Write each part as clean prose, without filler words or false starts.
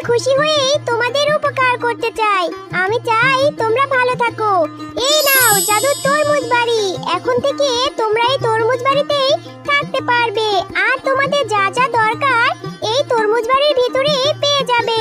খুশি হয়ে তোমাদের উপকার করতে চাই। আমি চাই তোমরা ভালো থাকো। এই নাও জাদুর তরমুজ বাড়ি। এখন থেকে তোমরা এই তরমুজ বাড়িতেই থাকতে পারবে, আর তোমাদের যা যা দরকার এই তরমুজ বাড়ির ভিতরেই পেয়ে যাবে।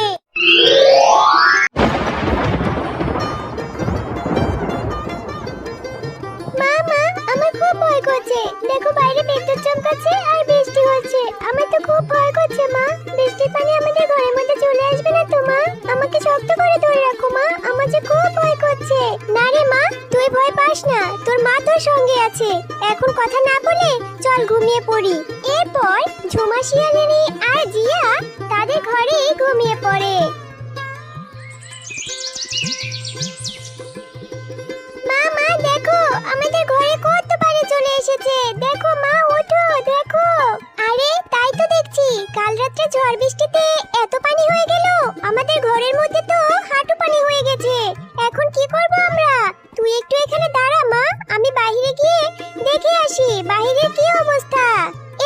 মামা, আমার খুব ভয় করছে। দেখো বাইরে বিদ্যুৎ চমকাচ্ছে আর বৃষ্টি হচ্ছে। আমার তো খুব ভয় করছে মা। বৃষ্টির পানি আমাদের ঘরের মধ্যে চলে আসবে না তো মা? আমাকে শক্ত করে ধরে রাখো মা, আমার যে খুব ভয় করছে। না রে মা, তুই ভয় পাস না, তোর মা তোর সঙ্গে আছে। এখন কথা না বলে চল ঘুমিয়ে পড়ি। এরপর ঝুমা শিয়ালিনী আর জিয়া তাদের ঘরে ঘুমিয়ে পড়ে। মা দেখো, আমাদের ঘরে কত পানি চলে এসেছে। দেখো মা, ওঠো দেখো। আরে তাই তো দেখছি, কাল রাতে ঝড় বৃষ্টিতে এত পানি হয়ে গেল, আমাদের ঘরের মধ্যে তো হাঁটু পানি হয়ে গেছে। এখন কি করব আমরা? তুই একটু এখানে দাঁড়া মা, আমি বাইরে গিয়ে দেখে আসি বাইরে কি অবস্থা।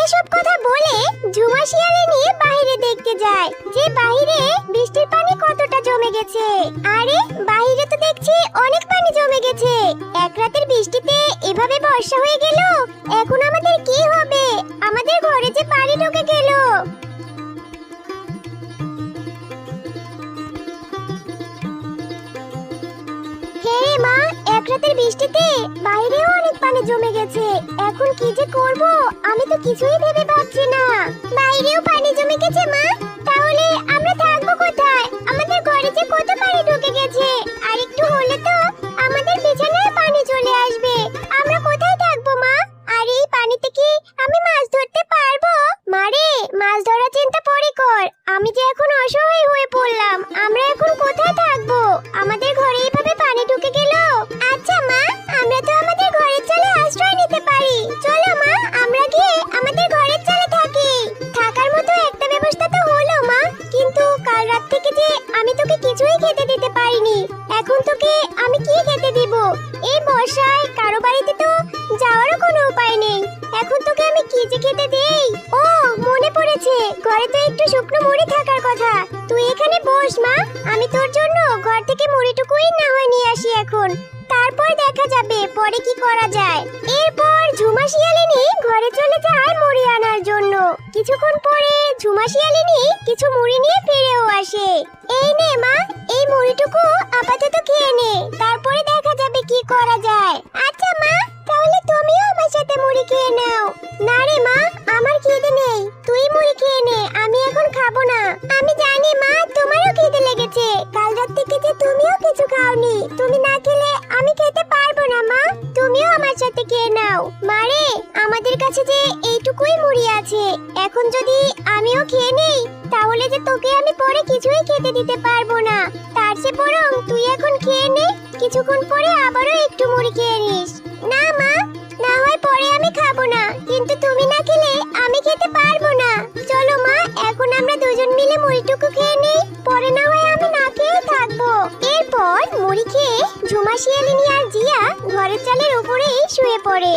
এসব কথা বলে ঝুমা শিয়ালিনী বাইরে দেখতে যায় যে বাইরে বৃষ্টির পানি কতটা জমে গেছে। আরে বাইরে তো দেখছি অনেক পানি জমে গেছে। এক রাতের বৃষ্টিতে এভাবে বর্ষা হয়ে গেল, এখন আমাদের কি হবে? আমাদের ঘরে যে পানি ঢুকে গেল। হ্যাঁ মা, এক রাতের বৃষ্টিতে বাইরেও অনেক পানি জমে গেছে। এখন কি যে করব আমি তো কিছুই ভেবে পাচ্ছি না। বাইরেও পানি জমে গেছে মা, তাহলে আমরা থাকবো কোথায়? আমাদের ঘরে যে কত পানি ঢুকে গেছে, আর একটু হলে তো আমাদের বিছানায় পানি চলে আসবে। আমরা কোথায় থাকবো মা? আর এই পানিতে কি আমি মাছ ধরতে পারবো? মারে, মাছ ধরার চিন্তা পরে কর। আমি যে এখন অসহায় হয়ে পড়লাম, আমরা এখন কোথায় থাকবো? আমাদের ঘরে এইভাবে পানি ঢুকে গেল। আচ্ছা মা, আমরা তো আমাদের ঘরের চালে আশ্রয় নিতে পারি। চলো মা, আমরা গিয়ে আমাদের ঘরের চালে থাকি। থাকার মতো একটা ব্যবস্থা তো হলো মা, কিন্তু কাল রাত থেকে যে আমি তোকে কিছুই খেতে দিতে পারিনি। এখন তোকে আমি কি খেতে দিব? এই বর্ষায় কারো বাড়িতে তো যাওয়ারও কোনো উপায় নেই। এখন তোকে আমি কি যে খেতে দেই? ও মনে পড়েছে, ঘরে তো একটু শুকনো মুড়ি থাকার কথা। তুই এখানে বস মা, আমি তোর জন্য ঘর থেকে মুড়িটুকুই না হয় নিয়ে আসি এখন। তারপর দেখা যাবে পরে কি করা যায়। এরপর ঝুমা শিয়ালিনী ঘরে চলে যায় মুড়ি আনার জন্য। কিছুক্ষণ পরে ঝুমা শিয়ালিনী কিছু মুড়ি নিয়ে ফিরেও আসে। এই নে মা, এই মুড়িটুকু আপাতত খেয়ে নে, তারপরে দেখা যাবে কি করা যায়। আচ্ছা মা, তাহলে তুমিও আমার সাথে মুড়ি খেয়ে নাও। না রে মা, আমার খিদে নেই, তুই মুড়ি খেয়ে নে, আমি এখন খাবো না। আমি জানি মা, তোমারও খিদে লেগেছে। কাল রাত থেকে যে তুমিও কিছু খাওনি, তুমি না খেলে আমি খেতে পারবো না মা। তুমিও আমার সাথে খেয়ে নাও। মারে, আমাদের কাছে যে এইটুকুই মুড়ি আছে, এখন যদি আমিও খেয়ে নেই তাহলে যে তোকে আমি পরে কিছুই খেতে দিতে পারবো না। তার চেয়ে বরং তুই এখন খেয়ে নে, কিছুক্ষণ পরে আবারও একটু মুড়ি খেয়ে নিস। না মা, না হয় পরে আমি খাবো না, কিন্তু তুমি না খেলে আমি খেতে পারবো না। চলো মা, এখন আমরা দুজন মিলে মুড়িটুকু খেয়ে নেই, পরে না হয় আমি না খেয়ে থাকবো। এরপর মুড়ি খেয়ে ঝুমা শিয়ালিনী আর জিয়া ঘরের চালের উপরেই শুয়ে পড়ে।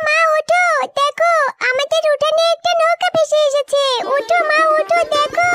মা ওঠো, দেখো আমাদের উঠানে একটা নৌকা ভেসে এসেছে। ওঠো মা, ওঠো দেখো।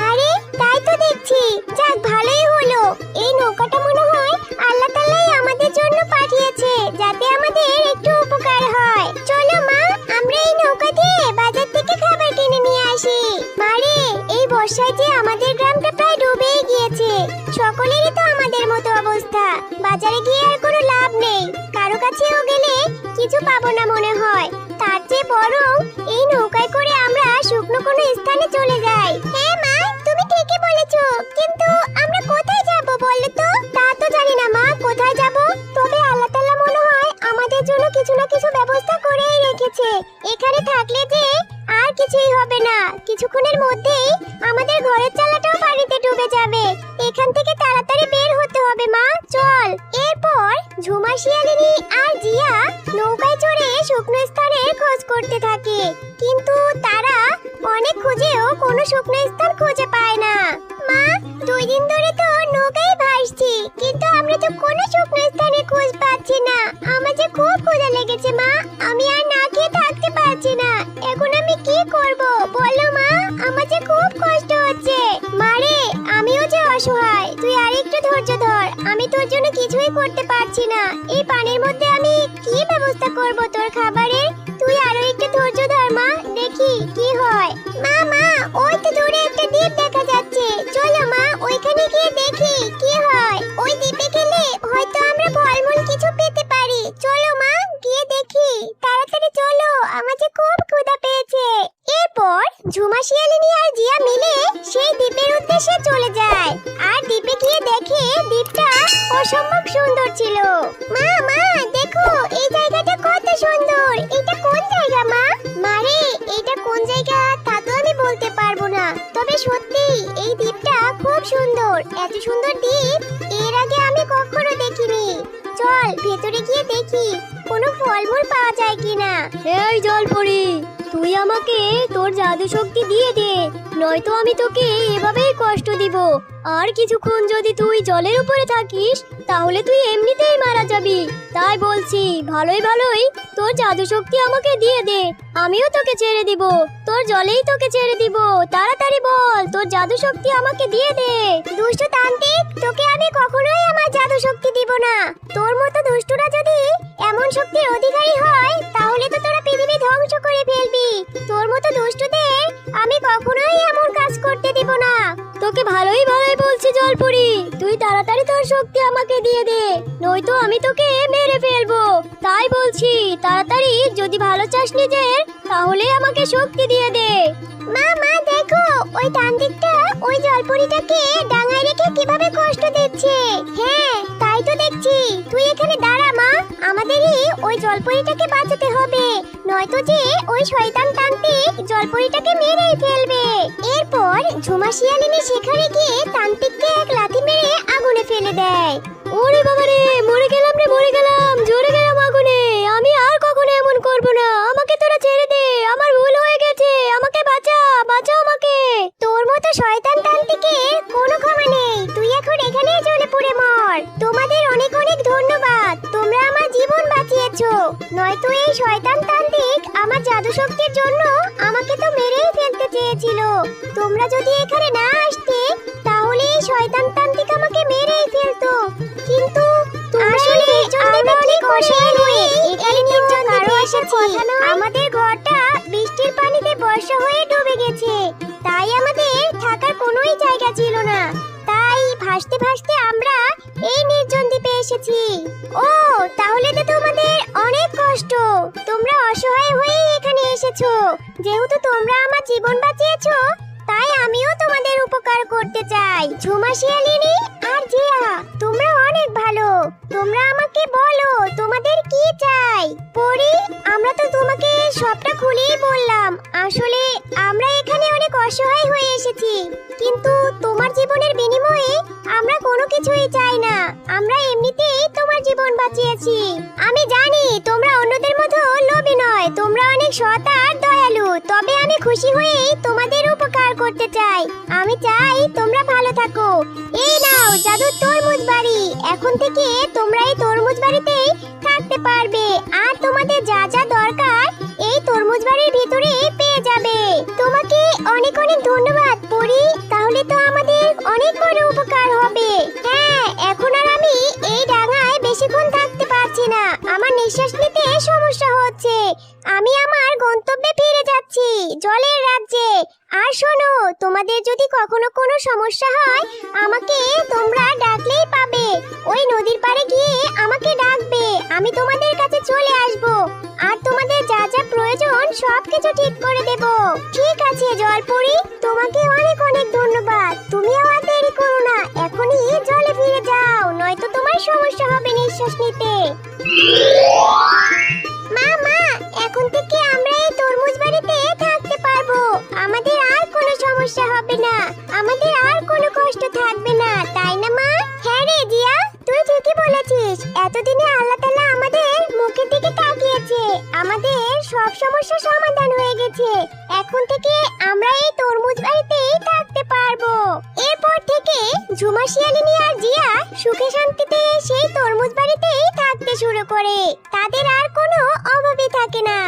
আরে তাই তো দেখছি, যাক ভালোই হলো। এই নৌকাটা মনে হয় আল্লাহ তাআলাই আমাদের জন্য পাঠিয়েছে, যাতে আমাদের একটু উপকার হয়। চলো মা, আমরা এই নৌকা দিয়ে বাজার থেকে খাবার কিনে নিয়ে আসি। মারে, এই বর্ষায় যে আমাদের গ্রামটা প্রায় ডুবেই গিয়েছে। সকলেরই তো আমাদের মতো অবস্থা। বাজারে গিয়ে আর কোনো লাভ নেই, কারো কাছেও গেলে কিছু পাবো না মনে হয়। তার চেয়ে বরং এই নৌকায় করে আমরা শুকনো কোনো স্থানে চলে যাই। হ্যাঁ মা, তুমি ঠিকই বলেছো, কিন্তু আমরা কোথায় যাব বলো তো? তা তো জানি না মা, কোথায় যাব। তবে আল্লাহ তাআলা মনে হয় আমাদের জন্য কিছু না কিছু ব্যবস্থা করেই রেখেছে। এখানে থাকলে যে আর কিছুই হবে না, কিছুক্ষণের মধ্যেই আমাদের ঘরের চালাটাও পানিতে ডুবে যাবে। এখান থেকে তাড়াতাড়ি বের হতে হবে মা, চল। এরপর ঝুমা শিয়ালিনী আর জিয়া নৌকায় চড়ে শুকনো স্থানের খোঁজ করতে থাকে, কিন্তু তারা অনেক খুঁজেও কোনো শুকনো স্থান খুঁজে পায় না। মা, 2 দিন ধরে তো নৌকায় ভাসছি, কিন্তু আমরা তো কোনো শুকনো স্থানে খোঁজ পাচ্ছি না। আমার যে খুব ক্ষুধা লেগেছে মা, আমি আর না খেয়ে থাকতে পারছি না। এখন আমি কি করব বলো মা, আমার যে খুব কষ্ট হচ্ছে। মারে, আমিও যে অসহায়, তুই আর একটু ধৈর্য ধর, আমি তোর জন্য কিছুই করতে পারছি না। এই পানির মধ্যে আমি কি ব্যবস্থা করব তোর খাবারের? তুই আরো একটু ধৈর্য ধর মা, দেখি কি হয়। মা মা, ওই তো দূরে একটা দ্বীপ দেখা যাচ্ছে, চলো মা ওইখানে গিয়ে দেখি কি হয়। ওই দ্বীপে গেলে হয়তো আমরা ফলমূল কিছু পেতে পারি। চলো মা গিয়ে দেখি, তাড়াতাড়ি চলো, আমার যে খুব ক্ষুধা পেয়েছে। এরপর ঝুমা শিয়ালিনী আর জিয়া মিলে সেই দ্বীপের উদ্দেশ্যে চলে যায়। আর দ্বীপে গিয়ে দেখে দ্বীপটা অসম্ভব সুন্দর ছিল। মা মা দেখো, এই জায়গাটা কত সুন্দর। এটা কোন জায়গা মা? মারে, এটা কোন জায়গা তা তো আমি বলতে পারবো না, তবে সত্যি এই দ্বীপটা খুব সুন্দর। এত সুন্দর দ্বীপ এর আগে আমি কখনো দেখিনি। চল ভেতরে গিয়ে দেখি কোনো ফলমূল পাওয়া যায় কিনা। এই জলপরি, তুই আমাকে তোর জাদু শক্তি দিয়ে দে, নয়তো আমি তোকে এভাবেই কষ্ট দিব। আর কিছুক্ষণ যদি তুই জলের উপরে থাকিস তাহলে তুই এমনিতেই মারা যাবি। তাই বলছি ভালোই ভালোই তোর জাদু শক্তি আমাকে দিয়ে দে, আমিও তোকে ছেড়ে দিব। তোর জলেই তোকে ছেড়ে দিব, তাড়াতাড়ি বল, তোর জাদু শক্তি আমাকে দিয়ে দে। দুষ্ট তান্ত্রিক, তোকে আমি কখনোই আমার জাদু শক্তি দিব না। তোর মতো দুষ্টরা যদি এমন শক্তির অধিকারী হয় তাহলে তো তোরা পৃথিবী ধ্বংস করে ফেলবি। তোর মতো দুষ্টদের আমি কখনোই এমন কাজ করতে দিব না। তোকে ভালোই ভালোই বলছি জলপরি, তুই তাড়াতাড়ি তোর শক্তি আমাকে দিয়ে দে, নয়তো আমি তোকে মেরে ফেলবো। তাই বলছি তাড়াতাড়ি, যদি ভালো চাস নিজের তাহলে আমাকে শক্তি দিয়ে দে। মা মা দেখো, ওই তান্ত্রিকটা ওই জলপরীটাকে ডাঙায় রেখে কিভাবে কষ্ট দিচ্ছে। হ্যাঁ তাই তো দেখছি। তুই এখানে দাঁড়া মা, আমাদেরই ওই জলপরীটাকে বাঁচাতে হবে, নয়তো যে ওই শয়তান তান্ত্রিক জলপরীটাকে মেরেই ফেলবে। এরপর ঝুমা শিয়ালিনী সেখানে গিয়ে তান্ত্রিককে এক লাথি মেরে আগুনে ফেলে দেয়। ওরে বাবা রে, মরে গেলাম রে, মরে গেলাম, জ্বরে গেলাম আগুনে। আমি আর কখনো এমন করব না, আমাকে তোরা ছেড়ে দে, আমার ভুল হয়ে গেছে, আমাকে বাঁচা, বাঁচা আমাকে। তোর মতো শয়তান তান্ত্রিকের কোনো ক্ষমা নেই, তুই এখন এখানেই জ্বলে পুড়ে মর। তোমাদের অনেক অনেক ধন্যবাদ, তোমরা আমার জীবন বাঁচিয়েছো, নয়তো এই শয়তান তান্ত্রিক আমার জাদু শক্তির জন্য আমাকে তো মেরেই ফেলতে চেয়েছিল। তোমরা যদি এখানে না আসতে তাহলে এই শয়তান তান্ত্রিক আমাকে মেরেই ফেলতো। কিন্তু আসলে আমরা অনেক অসহায় হয়ে এখানে নির্জন দ্বীপে এসেছি। আমাদের ঘরটা বৃষ্টির পানিতে বর্ষা হয়ে ডুবে গেছে, তাই আমাদের থাকার কোনোই জায়গা ছিল না। তাই ভাসতে ভাসতে আমরা এই নির্জন দ্বীপে এসেছি। ও তাহলে তো তোমাদের অনেক কষ্ট, তোমরা অসহায় হয়ে এখানে এসেছো। যেহেতু তোমরা আমার জীবন বাঁচিয়েছো তাই আমিও তোমাদের উপকার করতে চাই। ঝুমা শিয়ালিনী আর জিয়া, তোমরা অনেক ভালো, তোমরা আমাকে বলো তোমাদের কি চাই। পরি, আমরা তো তোমাকে সবটা খুলেই বললাম। আসলে আমরা এখানে অনেক অসহায় হয়ে এসেছি, কিন্তু তোমার জীবনের বিনিময়ে আমরা কোনো কিছুই চাই না, আমরা এমনিতেই তোমার জীবন বাঁচিয়েছি। আমি জানি তোমরা অন্যদের মতো লোভী নয়, তোমরা অনেক সৎ আর দয়ালু, তবে আমি খুশি হয়েই তোমাদের উপকার করতে চাই। আমি চাই তোমরা ভালো থাকো। এই নাও জাদুর তরমুজ বাড়ি, এখন থেকে তোমরা এই তরমুজ বাড়িতেই থাকতে পারবে, আর তোমাদের যা যা দরকার এই তরমুজ বাড়ির ভিতরে পেয়ে যাবে। তোমাকে অনেক অনেক ধন্যবাদ পরি, তাহলে তো আমাদের অনেক বড় উপকার হবে। হ্যাঁ, এখন আর আমি এই ডাঙায় বেশিক্ষণ থাকতে পারছি না, আমার নিঃশ্বাস নিতে সমস্যা হচ্ছে। আমি আমার গন্তব্যে ফিরে যাচ্ছি, জলের রাজ্যে। আর শোনো, তোমাদের যদি কখনো কোনো সমস্যা হয় আমাকে তোমরা ডাকলেই পাবে। ওই নদীর পাড়ে গিয়ে আমাকে ডাকবে, আমি তোমাদের কাছে চলে আসব, আর তোমাদের যা যা প্রয়োজন সবকিছু ঠিক করে দেব। ঠিক আছে জলপরি, তোমাকে অনেক অনেক ধন্যবাদ। তুমিও আর দেরি করো না, এখনই জলে ফিরে যাও, নয়তো তোমার সমস্যা হবে নিঃশ্বাস নিতে। মা মা, এখন থেকে আমরা এই তরমুজ বাড়িতে থাকতে পারবো, আমাদের আর কোনো সমস্যা হবে না, আমাদের আর কোনো কষ্ট থাকবে না, তাই না মা? হ্যাঁ রে জিয়া, তুই ঠিকই বলেছিস। এতদিনে আল্লাহ তাআলা আমাদের মুখের দিকে তাকিয়েছে, আমাদের সব সমস্যা সমাধান হয়ে গেছে। এখন থেকে আমরা এই তরমুজ বাড়িতেই থাকতে পারবো। এরপর থেকে ঝুমা শিয়ালিনী আর জিয়া সুখে শান্তিতে সেই তরমুজ বাড়িতেই থাকতে শুরু করে, তাদের আর কোনো অভাবই থাকে না।